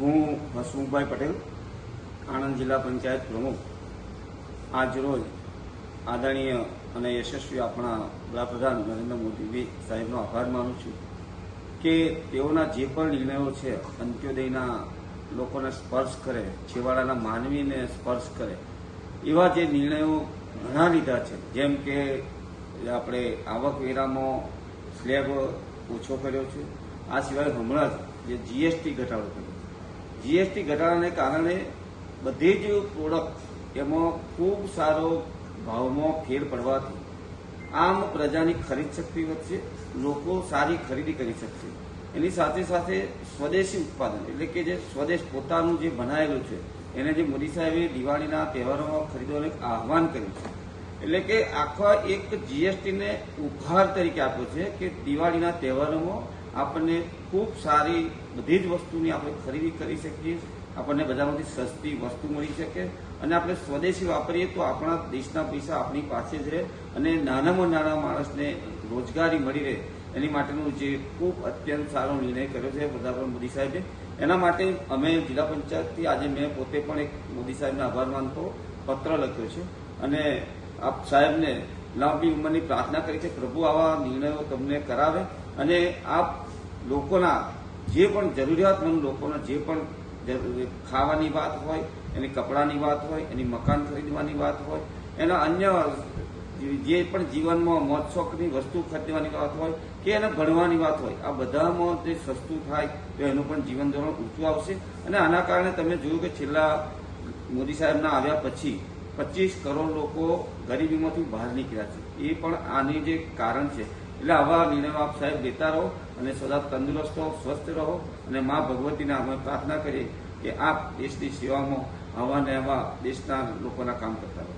હું હસમુખભાઈ પટેલ, આણંદ જિલ્લા પંચાયત પ્રમુખ, આજ રોજ આદરણીય અને યશસ્વી આપણા વડાપ્રધાન નરેન્દ્ર મોદી સાહેબનો આભાર માનું છું કે તેઓના જે પણ નિર્ણયો છે અંત્યોદયના લોકોને સ્પર્શ કરે, છેવાડાના માનવીને સ્પર્શ કરે એવા જે નિર્ણયો ઘણા લીધા છે. જેમ કે આપણે આવકવેરામાં સ્લેબ ઓછો કર્યો છે. આ સિવાય હમણાં જ જે જીએસટી ઘટાડો કર્યો. જીએસટી ઘટાડાને કારણે બધી જ પ્રોડક્ટ એમાં ખૂબ સારો ભાવમાં ફેર પડવાથી આમ પ્રજાની ખરીદ શક્તિ વધશે, લોકો સારી ખરીદી કરી શકશે. એની સાથે સાથે સ્વદેશી ઉત્પાદન એટલે કે જે સ્વદેશ પોતાનું જે બનાવેલું છે એને જે મોદી સાહેબે દિવાળીના તહેવારોમાં ખરીદવાનું આહવાન કર્યું છે. એટલે કે આખા એક જીએસટીને ઉપહાર તરીકે આપ્યો છે કે દિવાળીના તહેવારોમાં આપણને ખૂબ સારી બધી જ વસ્તુની આપણે ખરીદી કરી શકીએ, આપણને બજારમાંથી સસ્તી વસ્તુ મળી શકે અને આપણે સ્વદેશી વાપરીએ તો આપણા દેશના પૈસા આપણી પાસે જ રહે અને નાનામાં નાના માણસને રોજગારી મળી રહે. એની માટેનું જે ખૂબ અત્યંત સારો નિર્ણય કર્યો છે વડાપ્રધાન મોદી સાહેબે. એના માટે અમે જિલ્લા પંચાયતથી આજે મેં પોતે પણ એક મોદી સાહેબને આભાર માનતો પત્ર લખ્યો છે અને આપ સાહેબને લાંબી ઉંમરની પ્રાર્થના કરી છે પ્રભુ આવા નિર્ણયો તમને કરાવે અને આપ લોકોના જે પણ જરૂરિયાતમંદ લોકોના જે પણ ખાવાની વાત હોય, એની કપડાની વાત હોય, એની મકાન ખરીદવાની વાત હોય, એના અન્ય જે પણ જીવનમાં મોજ શોખની વસ્તુ ખરીદવાની વાત હોય કે એને ભણવાની વાત હોય, આ બધામાં જે સસ્તું થાય તો એનું પણ જીવન ધોરણ ઊંચું આવશે. અને આના કારણે તમે જોયું કે છેલ્લા મોદી સાહેબના આવ્યા પછી 25 કરોડ લોકો ગરીબીમાંથી બહાર નીકળ્યા છે. એ પણ આની જે કારણ છે. એટલે આવા નિર્ણયો આપ સાહેબ લેતા રહો અને સદા તંદુરસ્ત રહો, સ્વસ્થ રહો અને મા ભગવતીને અમે પ્રાર્થના કરીએ કે આપ દેશની સેવામાં આવા ને આવા દેશના લોકોના કામ કરતા રહો.